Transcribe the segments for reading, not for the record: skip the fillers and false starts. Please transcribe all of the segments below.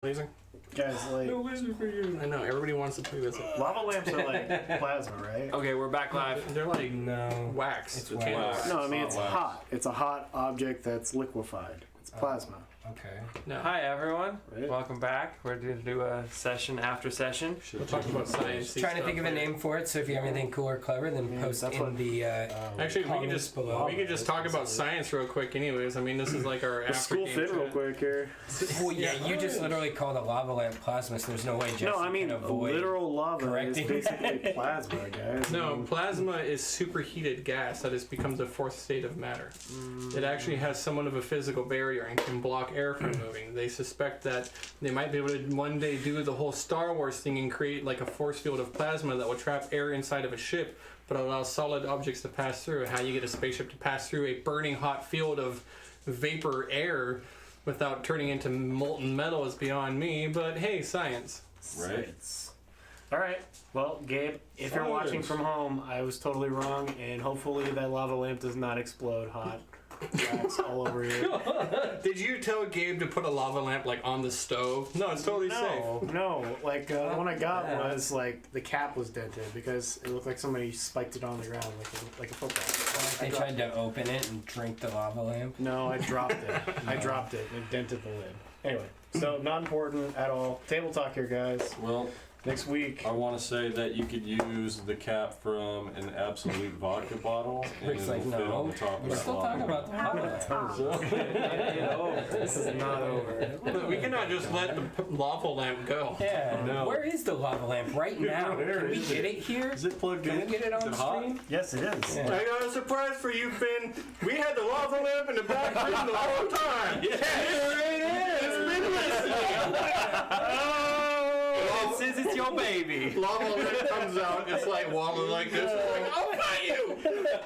Laser? Guys, like, No laser for you. I know, everybody wants to play with it. lava lamps are like plasma, right? Okay, we're back live. They're like No. wax. It's It's wax. No, I mean it's wax. hot. It's a hot object that's liquefied. It's plasma. Okay. No. Hi everyone. Right. Welcome back. We're going to do a session after session. We'll talk about science. Trying to think of a name for it, so if you have anything cool or clever, then Yeah, post that's in what- the Actually, comments below. we could just talk about science real quick. Anyways, I mean, this is like our The after school game fit real chat. quick here. Well, yeah, you just literally called a lava lamp plasma, so there's no way Jesse No, I mean can avoid. literal lava is correcting. basically plasma, guys. No, plasma is superheated gas that has becomes a fourth state of matter. It actually has somewhat of a physical barrier and can block air from moving. They suspect that they might be able to one day do the whole Star Wars thing and create like a force field of plasma that will trap air inside of a ship but allow solid objects to pass through. How you get a spaceship to pass through a burning hot field of vapor air without turning into molten metal is beyond me, but hey, science. Right. All right. Well, Gabe, if you're watching from home, I was totally wrong, and hopefully that lava lamp does not explode hot. Wax all over you. Did you tell Gabe to put a lava lamp like on the stove? No, it's totally safe. No. Like the one I got was like the cap was dented because it looked like somebody spiked it on the ground like a football. They tried to open it and drink the lava lamp. No, I dropped it. I dropped it and it dented the lid. Anyway, so not important at all. Table talk here, guys. Well, Next week. I want to say that you could use the cap from an Absolute vodka bottle, and Rick's it'll like, fit no. on the top of We're that still lava talking about the lava lamp. This is not over. But we cannot just let the lava lamp go. Yeah. No. Where is the lava lamp right now? Where Can we is get it? it here? Is it plugged Can in? we get it on Is it hot? stream? Yes, it is. Yeah. I got a surprise for you, Finn. We had the lava lamp in the back room the whole time. Yeah, here it is. It's been listening. It says it's your baby. Lava lamp comes out. It's like wobbling like this. It's like, I'll fight you.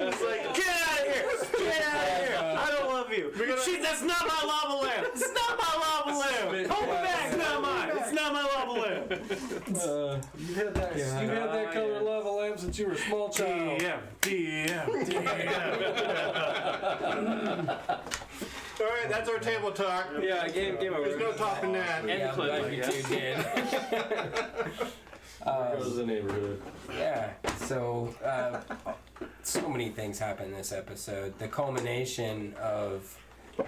It's like, get out of here. Get out of here. I don't love you. Shit, that's not my lava lamp. It's not my lava lamp. Hold it back. It's not mine. It's not my lava lamp. You had that color lava lamp since you were a small child. DM. All right, that's our table talk. Yeah, game over. There's no topping that. Yeah, I'm glad you two did. There goes the neighborhood. Yeah, so so many things happen in this episode. The culmination of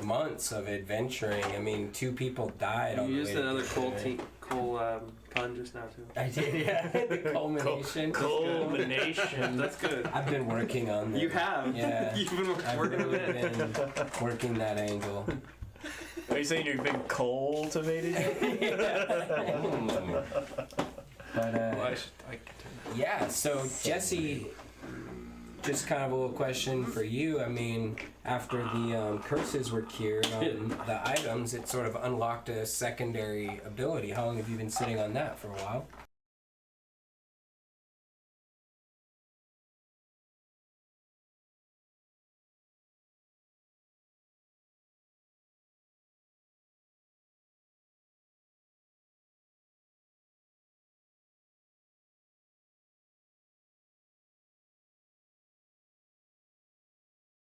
months of adventuring. I mean, 2 people died on You the used way to another Dictionary. coal pun just now too. I did, yeah. The culmination. Culmination. That's good. I've been working on that. You have. Yeah. You've been I've working on really it. been working that angle. Are you saying you've been cultivated? But Well, I can turn that. yeah, so Jesse, just kind of a little question for you. I mean, after the curses were cured on the items, it sort of unlocked a secondary ability. How long have you been sitting on that? For a while?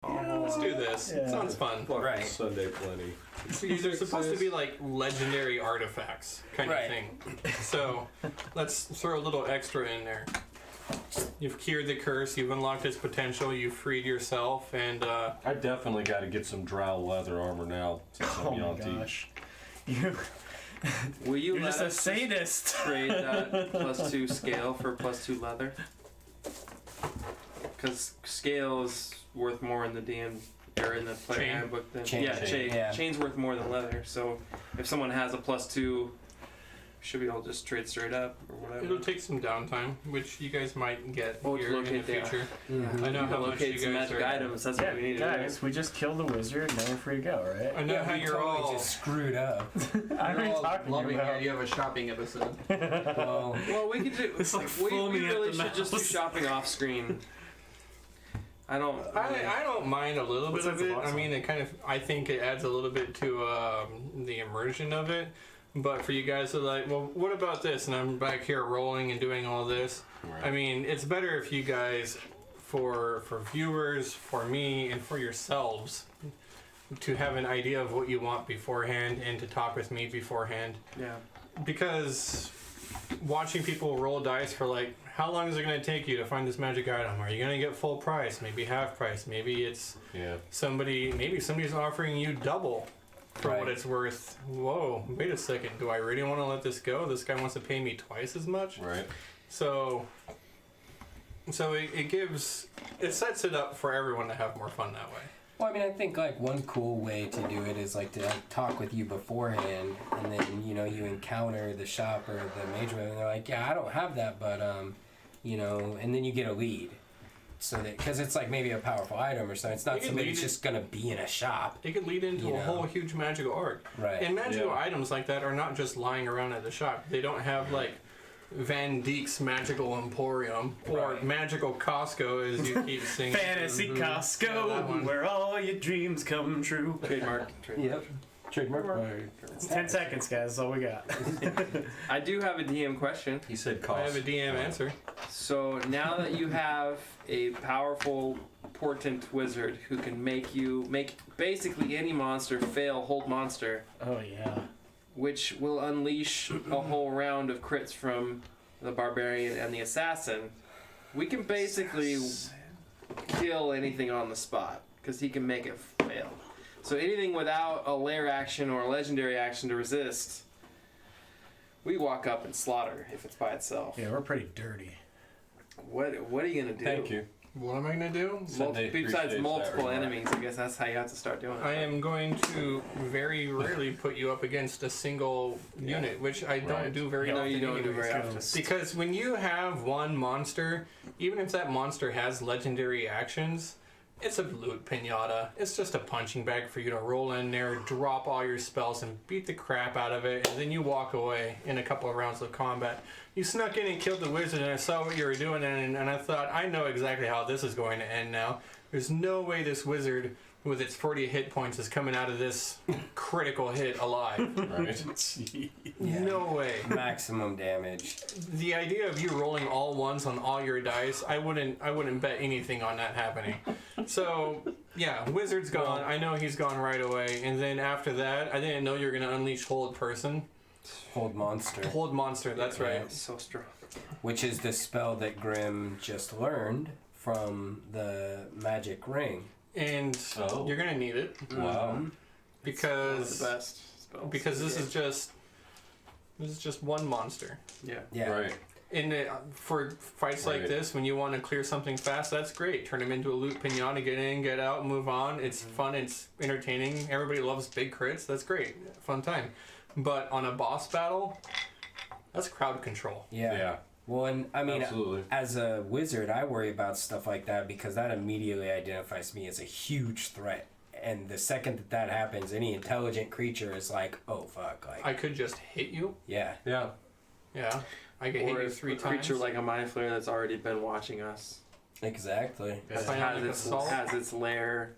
Yeah, let's do this. It sounds fun. Right. Sunday plenty. These are supposed to be like legendary artifacts kind Right. of thing. So let's throw a little extra in there. You've cured the curse, you've unlocked its potential, you've freed yourself, and I definitely got to get some drow leather armor now since Oh I'm my Yanti. gosh. Will you You're let just a us sadist. trade that +2 scale for +2 leather? Because scale is worth more in the DM or in the player Chain. handbook than Chain. chain. Yeah. Chain's worth more than leather. So if someone has a +2, should we all just trade straight up or whatever? it'll take some downtime, which you guys might get Oh, to here in the locate the- future. Mhm. I know how much locate you some guys magic are. items. That's Yeah, what we need to guys, we just killed the wizard. Now we're free to go, right? I know Yeah, how we you're totally all just screwed up. I already talking loving the about. idea of a shopping episode. Well, do. Well, we could do. It's like we foaming at really the should just do mouth. shopping off screen. I don't. I don't mind a little What's bit of that it. box I mean, it kind of. I think it adds a little bit to the immersion of it. But for you guys to like, well, what about this? And I'm back here rolling and doing all this. Right. I mean, it's better if you guys, for viewers, for me, and for yourselves, to have an idea of what you want beforehand and to talk with me beforehand. Yeah. Because watching people roll dice for like, how long is it going to take you to find this magic item? Are you going to get full price? Maybe half price? Maybe it's Yeah. maybe somebody's offering you double for what Right. it's worth. Whoa, wait a second. Do I really want to let this go? This guy wants to pay me twice as much? Right. So it sets it up for everyone to have more fun that way. Well, I mean, I think like one cool way to do it is like to talk with you beforehand, and then you encounter the shop or the mage room, and they're like, yeah, I don't have that, but and then you get a lead, so that because it's like maybe a powerful item or something. It's not You can something lead that's it- just gonna be in a shop, It could lead into You a know. whole huge magical arc. right? And magical Yeah. items like that are not just lying around at the shop. They don't have like Van Dyke's Magical Emporium or Right. Magical Costco, as you keep singing. Fantasy Yeah, that Costco, one. where all your dreams come true. Trademark. Yep. Trademark. It's 10 seconds, guys. That's all we got. I do have a DM question. He said I cost. have a DM answer. So now that you have a powerful portent wizard who can make basically any monster fail hold monster, Oh, yeah. which will unleash a whole round of crits from the barbarian and the assassin, we can basically kill anything on the spot because he can make it fail. So anything without a lair action or a legendary action to resist, we walk up and slaughter if it's by itself. Yeah, we're pretty dirty. What are you gonna do? Thank you. What am I going to do? Said they Besides appreciate that multiple remark. enemies, I guess that's how you have to start doing it. I am going to very rarely put you up against a single unit, which I don't Right. do very No, often. you don't do very anyways. often. Because when you have one monster, even if that monster has legendary actions, it's a loot pinata. It's just a punching bag for you to roll in there, drop all your spells, and beat the crap out of it, and then you walk away in a couple of rounds of combat. You snuck in and killed the wizard, and I saw what you were doing, and I thought, I know exactly how this is going to end now. There's no way this wizard with its 40 hit points is coming out of this critical hit alive. Right. Yeah. No way. Maximum damage. The idea of you rolling all ones on all your dice, I wouldn't bet anything on that happening. So yeah, wizard's gone. I know he's gone right away. And then after that, I didn't know you were gonna unleash hold person, Hold monster. hold monster. That's right. It's so strong. Which is the spell that Grim just learned from the magic ring. And Oh. you're gonna need it Wow. One of because the best spells. this is just one monster. Yeah. Yeah. Right. For fights like Right. this, when you want to clear something fast, that's great. Turn them into a loot pinata, get in, get out, move on. It's fun, it's entertaining. Everybody loves big crits. That's great. Fun time. But on a boss battle, that's crowd control. Yeah. Yeah. Well, and I mean, Absolutely. as a wizard, I worry about stuff like that because that immediately identifies me as a huge threat. And the second that happens, any intelligent creature is like, "Oh fuck!" Like, I could just hit you. yeah, Yeah. Yeah. I could hit Or you a 3 creature times. like a mind flayer that's already been watching us. exactly. That's It why I has like its assault. has its lair,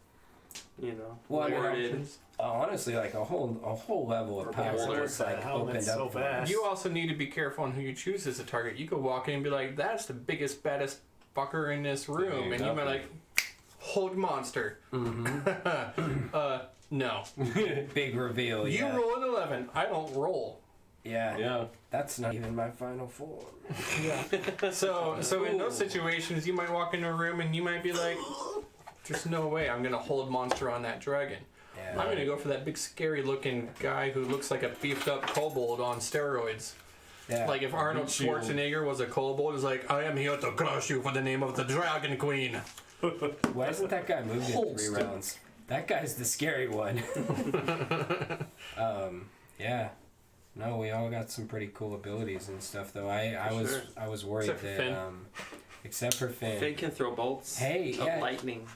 you know. Well, I mean, worded. Honestly, like a whole level of Or power bolster. was like Helmet's opened so up for fast. us. You also need to be careful on who you choose as a target. You could walk in and be like, "That's the biggest, baddest fucker in this room," and you might like, "Hold monster." No. Big reveal. You Yeah. roll an 11. I don't roll. Yeah. Yeah. That's not even my final form. So in those situations, you might walk into a room and you might be like, "There's no way I'm gonna hold monster on that dragon. Yeah. I'm gonna go for that big, scary-looking guy who looks like a beefed-up kobold on steroids." Yeah. Like if Arnold Beat you. Schwarzenegger was a kobold, it's like, "I am here to crush you for the name of the Dragon Queen." Why isn't that guy moved in 3 Holston. rounds? That guy's the scary one. Yeah. No, we all got some pretty cool abilities and stuff, though. Sure. I was worried Except for that Finn. except for Finn. Finn can throw bolts Hey, of yeah. lightning.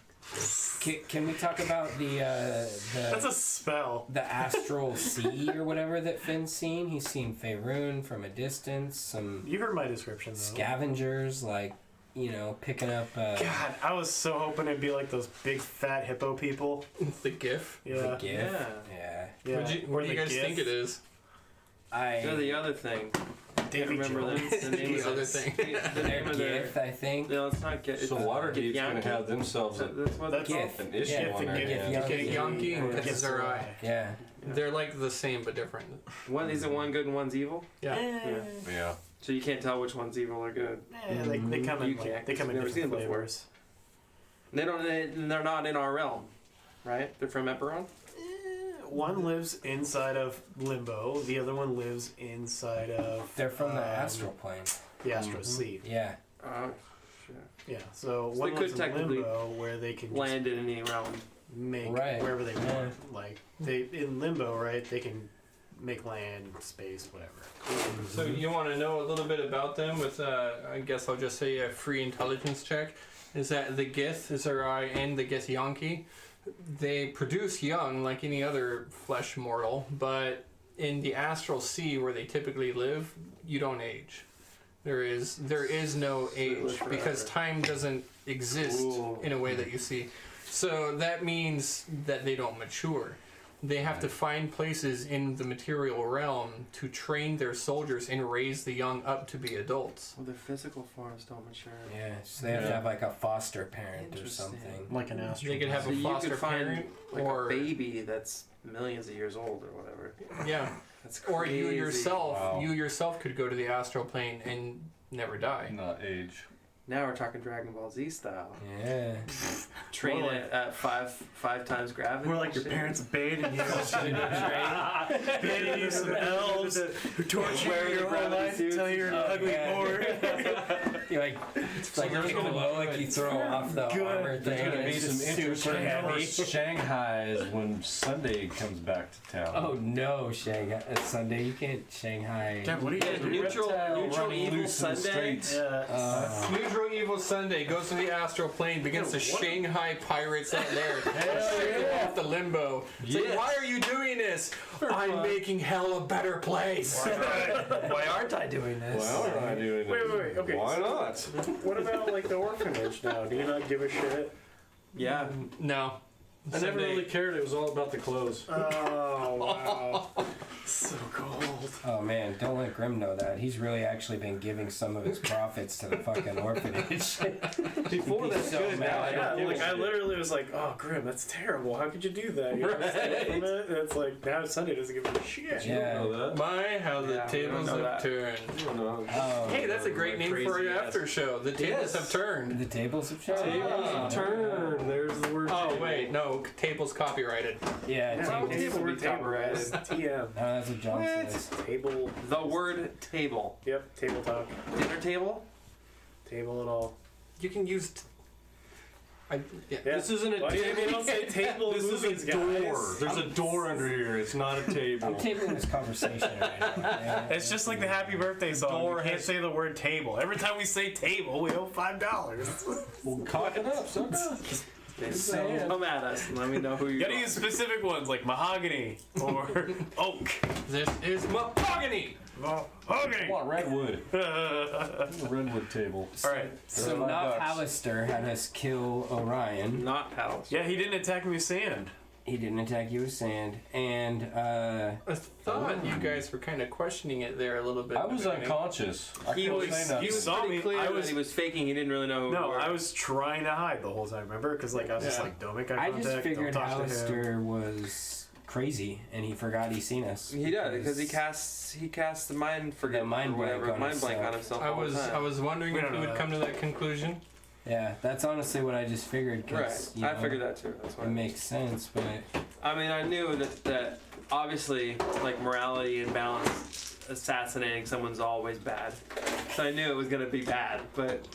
Can we talk about That's a spell. the astral sea or whatever that Finn's seen? He's seen Faerun from a distance. Some You heard my description, though. scavengers, like, picking up. God, I was so hoping it'd be like those big fat hippo people. The GIF. The Yeah. gift. Yeah. Yeah. Yeah. What do Or you the guys GIF. think it is? So the other thing, Davy remember Jones. the name The of other this- thing. The name of their. Gith, I think. No, it's not Gith. So Waterdeep's going to have themselves That's what That's that's Gith. an issue Yeah, on their Gith hands. and Gith Yankee and or Githzerai. Yeah. They're like the same but different. one. Isn't one good and one's evil? Yeah. Yeah. So you can't tell which one's evil or good. They come in You can't, they come in never seen different them before. flavors. They're not in our realm, right? They're from Eberron. One lives inside of Limbo. The other one lives inside of. They're from the astral plane. The Astral Sea. Yeah. Oh, shit. Yeah. So So one they could lives in technically Limbo where they can just Land in any realm. make Right. wherever they Yeah. want. Like they in Limbo, right? They can make land, space, whatever. So you want to know a little bit about them with, I guess I'll just say a free intelligence check, is that the Githzerai and the Githyanki, they produce young like any other flesh mortal, but in the astral sea where they typically live, you don't age. There is no age forever. because time doesn't exist Ooh. in a way that you see. So that means that they don't mature. They have to find places in the material realm to train their soldiers and raise the young up to be adults. Well, their physical forms don't mature. Yeah. So they have to have like a foster parent or Interesting. something. Like an astral. They could have So a you foster could find parent like or a baby that's millions of years old or whatever. yeah, That's crazy. or you Wow. yourself could go to the astral plane and never die. Not age. Now we're talking Dragon Ball Z style. Yeah. Train More it at five times gravity. We're like your Shit. parents baiting you. Baiting you some elves who torture Wearing you the your whole gravity life suits. until you're an ugly yeah. board. You're like, it's like there's kick gonna below, be like you good. throw off the Good. armor There's thing. going to and be it's some just interesting super heavy. Shanghai's when Sunday comes back to town. Oh no, Shanghai! Sunday you can't Shanghai. Dad, what are you Yeah, gonna do? neutral running evil loose in the Sunday. streets. Yeah. Neutral Evil Sunday goes to the astral plane, begins to Shanghai pirates out there, shake them off the limbo. It's like, Yes. why are you doing this? I'm making hell a better place. Why aren't I doing this? Why aren't I doing Wait, this? wait, wait, okay. Why not? What about like the orphanage now? Do you not give a shit? Yeah. No. I never Sunday. really cared. It was all about the clothes. Oh wow. So cold. Oh man, don't let Grim know that. He's really actually been giving some of his profits to the fucking orphanage. Before that's so good. Now mad. I Yeah, don't give like a I shit. literally was like, "Oh, Grim, that's terrible. How could you do that?" You know, Right. from it, and it's like now Sunday doesn't give a shit. Yeah. know that. My, how the Yeah, we tables don't know have that. turned. I don't know. Oh, Hey, that's a great name for an Crazy after show. The tables have turned. the tables have changed. Tables turn. There's the word. Oh, table. wait, no, tables copyrighted. Yeah, Table, tables. will be table, copyrighted. TM. Oh, that's what John says. Table. The word table. Yep. Table talk. Dinner table. Table and all. You can use. Yeah. Yeah. This isn't a Why can't table. we don't say table This is movies, a door. guys? There's a door under here. It's not a I'm table. tabling this conversation right now. Yeah. It's just like the Happy Birthday song. door We can't has- say the word table. Every time we say table, we owe $5. Well, cock it up, son. So come at us and let me know who You you gotta are. use specific ones like mahogany or oak. This is mahogany! Mahogany! I want redwood. A redwood table. Alright. So $5. not Hallister had us kill Orion. Not palace. Yeah, he didn't attack me with sand. He didn't attack you with sand, and I thought you guys were kind of questioning it there a little bit. I at the was beginning. unconscious. I He couldn't was, say nothing. he was saw pretty me. clear I that was- he was faking. He didn't really know who No, we were. I was trying to hide the whole time, remember? Because like I was just Yeah. like, don't make eye I contact, just figured don't talk to him. Hallister was crazy, and he forgot he seen us. He does because he casts the mind forget The mind or whatever blank on mind blank on himself. himself. I all the was time. I was wondering We if don't you know would that. come to that conclusion. Yeah, that's honestly what I just figured. right. Cause, you I know, figured that too. That's It why. makes sense, but I mean, I knew that obviously like morality and balance, assassinating someone's always bad. So I knew it was gonna be bad, but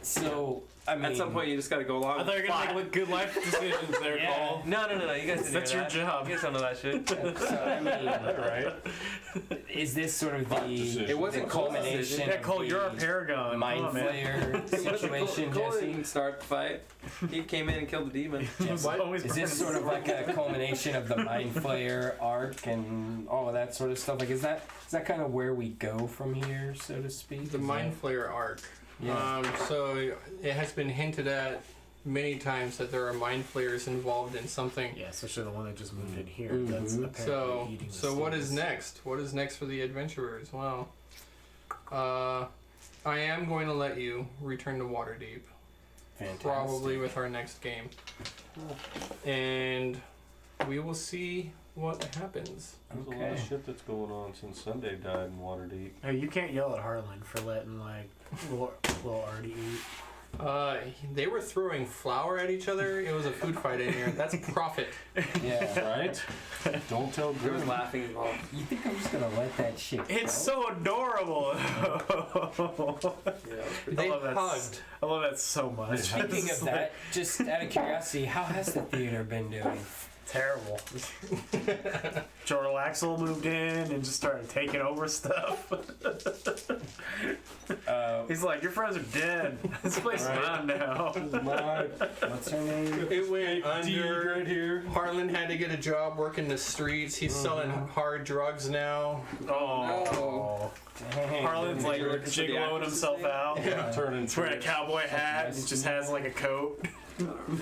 so I mean, at some point you just gotta go along. I thought you were with gonna make good life decisions there, Yeah. Cole. No. You guys didn't That's hear your that. job. You guys don't know that shit. so, I mean, Right? is this sort of decision. the It wasn't the Cole's culmination? decision. Yeah, of Cole, the you're a paragon. mind Come on, man. flayer situation, Cole Jesse? didn't start the fight. He came in and killed the demon. What? Always Is this burning sort of like a culmination of the mind flayer arc and all of that sort of stuff? Like, is that kind of where we go from here, so to speak? The Is Mind that- Flayer arc. Yeah. So it has been hinted at many times that there are mind flayers involved in something. Yeah, especially the one that just moved in here. Mhm. That's apparently So eating the so what is seeds. next? What is next for the adventurers? Well, I am going to let you return to Waterdeep. Fantastic. Probably with our next game. And we will see what happens. There's a lot of shit that's going on since Sunday died in Waterdeep. Hey, you can't yell at Harlan for letting like little Artie eat. They were throwing flour at each other. It was a food fight in here. That's profit. Yeah. Right? Don't tell There was Grim. laughing involved. You think I'm just gonna let that shit go? It's so adorable. They love that. hugged. I love that so much. Speaking It's of that, just out of curiosity, how has the theater been doing? terrible. Jordan Axel moved in and just started taking over stuff. He's like, your friends are dead. This place is mine now. What's her name? It went D under. right here. Harlan had to get a job working the streets. He's selling hard drugs now. Oh. Harlan's like You're looking for the jiggling actresses' himself name? out. Turning He's wearing a cowboy hat and just has like a coat.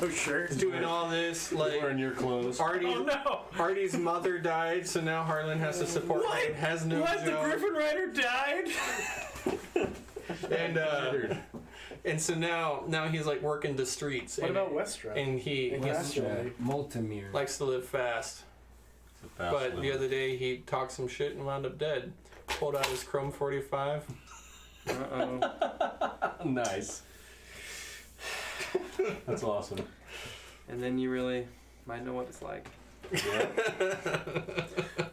No shirt. Doing all this, like wearing your clothes. Artie, Oh no! Artie's mother died, so now Harlan has to support What? him. Has no What? The job. Griffin Rider died? And so now he's like working the streets. What and, about Westra? and he Multimere. likes to live fast. But the other day he talked some shit and wound up dead. Pulled out his Chrome 45. Nice. That's awesome. And then you really might know what it's like. Yeah.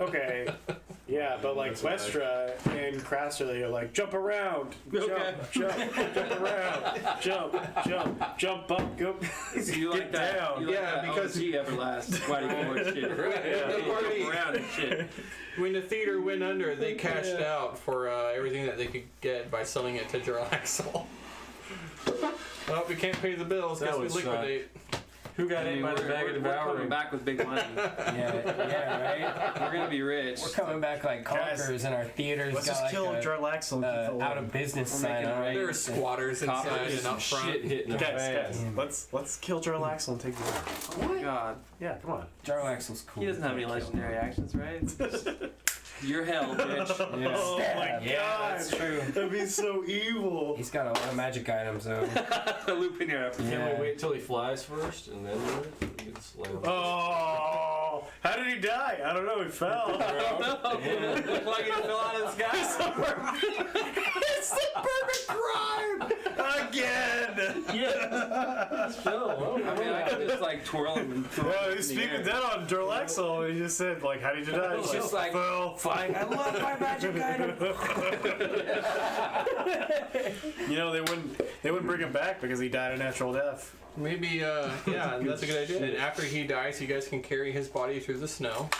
Okay. Yeah, but like That's what Westra and Crasterly, you're like, jump around, Okay. jump around, jump up, go. So you like Get that? down. You like Yeah, that because- OG Everlast Whitey Ford shit. The party- Jump around and shit. When the theater went under, they cashed out for everything that they could get by selling it to Jarl Axel. Well, we can't pay the bills. That Guess we would suck. liquidate. Who got I mean, hit by the bag of we're coming devouring? back with big money. Yeah, right? We're gonna be rich. We're coming back like Guys, conquerors, and our theater's Let's got just like kill a, Jordan Axel and keep the out of business We're sign making on it it. There are squatters inside Coppers and up front. Shit hitting the Guys, fan. let's kill Jordan Axel and take the Oh my god. Yeah, come on. Jarl Axel's cool. He doesn't have any legendary actions, right? You're hell, bitch. Yeah. Oh my Yeah, god. that's true. That'd be so evil. He's got a lot of magic items though. Loop in your effort. Can Yeah. we wait till he flies first and then do it? You can slam him. Oh, how did he die? I don't know. He fell. Look like he fell out of the sky. It's the perfect crime again. I mean, I could just like twirl him and throw him Yeah, in he's the speaking air. dead on Jordan Axel, and he just said, like, how did you die? It's just like fell. flying. I love my magic item. You know, they wouldn't bring him back because he died a natural death. Maybe, yeah, that's a good idea. And after he dies, you guys can carry his body through the snow.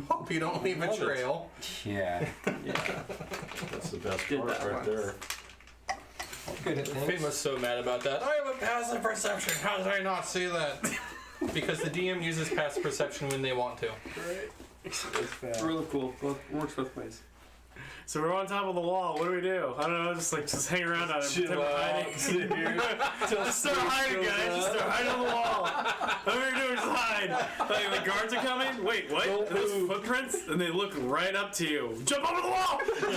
Hope you don't leave a Love it. trail. Yeah. That's the best Did part that right once. there. Good at Finn things. was so mad about that. I have a passive perception. How did I not see that? Because the DM uses passive perception when they want to. It's really cool. Works both ways. So we're on top of the wall. What do we do? I don't know. Just hang around on him. Pretend we're hiding. Just start hiding, guys. Just start hiding on the wall. All we're doing is hide. Like the guards are coming. Wait, what? Are those footprints? And they look right up to you. Jump over the wall! Jump over the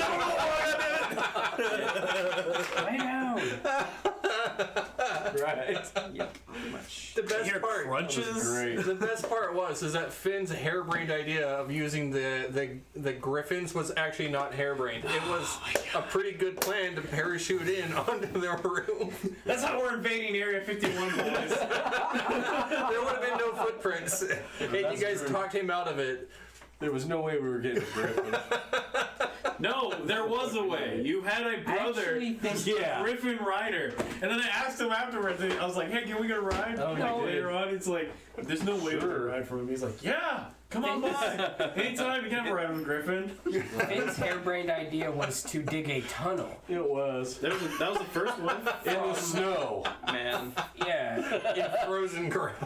wall! Lay down. Right. Yep. Pretty much. The best Hear part. crunches. Great. The best part is that Finn's harebrained idea of using the griffins was actually not harebrained. It was a pretty good plan to parachute in onto their room. That's how we're invading Area 51, boys. There would have been no footprints, and you guys talked him out of it. There was no way we were getting a griffin. No, there was a way. You had a brother, actually think- yeah, Griffin Rider, and then I asked him afterwards. And I was like, "Hey, can we get a ride?" Oh, Like, you did. later on, it's like, "There's no way we can Sure. ride from him." He's like, "Yeah, come on by. Anytime you can have a ride with Griffin." Finn's harebrained idea was to dig a tunnel. It was. That was the first one. In the snow. Man, Yeah. In frozen ground.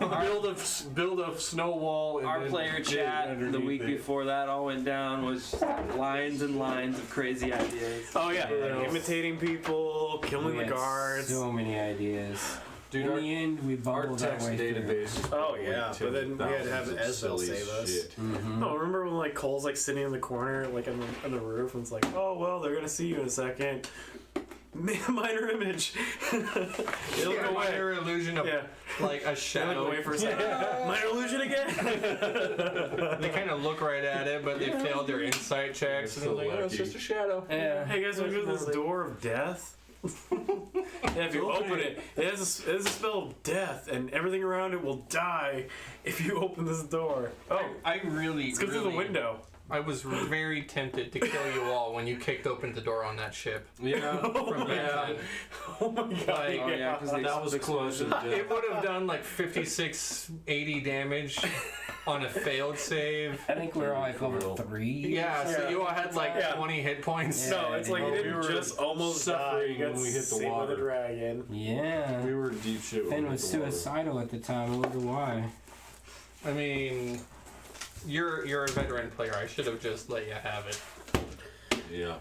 Build a snow wall. And our then player dig chat the underneath week it. before that all went down was just lines and lines of crazy ideas. Oh yeah, like imitating people, killing We the had guards. So many ideas. Dude, in our, the end, we our bubbled our text way through. database. is Oh, probably yeah, but then we had to have 10,000s of Esville silly save us. shit. No, remember when like Cole's like sitting in the corner, like on the roof, and it's like, oh well, they're gonna see you in a second. Minor image. It'll Yeah, go away. minor illusion of Yeah, like a it'll go shadow. away for a second. Minor illusion again. They kind of look right at it, but they failed their insight checks, and They're they're so like, "Oh, it's lucky. just a shadow." Yeah. Hey guys, want to go to this door of death? And if you open it, it has a spell of death, and everything around it will die if you open this door. Oh, I really, let's go through the window. I was very tempted to kill you all when you kicked open the door on that ship. Yeah. From Yeah. Benton. Oh my god! Like, Oh yeah, because That was close. It would have done like 56, 80 damage on a failed save. I think we're all like level 3. Yeah, so Yeah. you all had like Yeah. 20 hit points. Yeah. No, it's like you we didn't were just almost die. suffering You got when we hit the saved by water. the dragon. Yeah. We were deep shit. when Finn we was hit the water. suicidal at the time. I wonder why. I mean, you're a veteran player. I should have just let you have it. Yeah.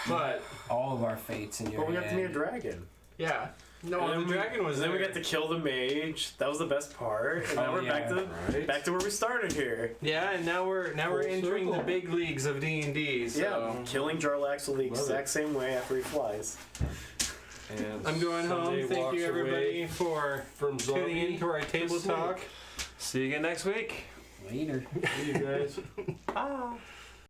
But All of our fates in your But we got to meet a head. dragon. yeah, no, And the then dragon was And then we there. got to kill the mage. That was the best part. And now Oh, we're back yeah. to Right. back to where we started here. Yeah, and now we're Full entering circle. the big leagues of D&D. So Yeah, killing Jarlaxle the Love exact same way after he flies. And I'm going home. Sunday Thank walks you everybody away for from tuning zombie into our table to talk. See you again next week. Later. See you guys. Bye.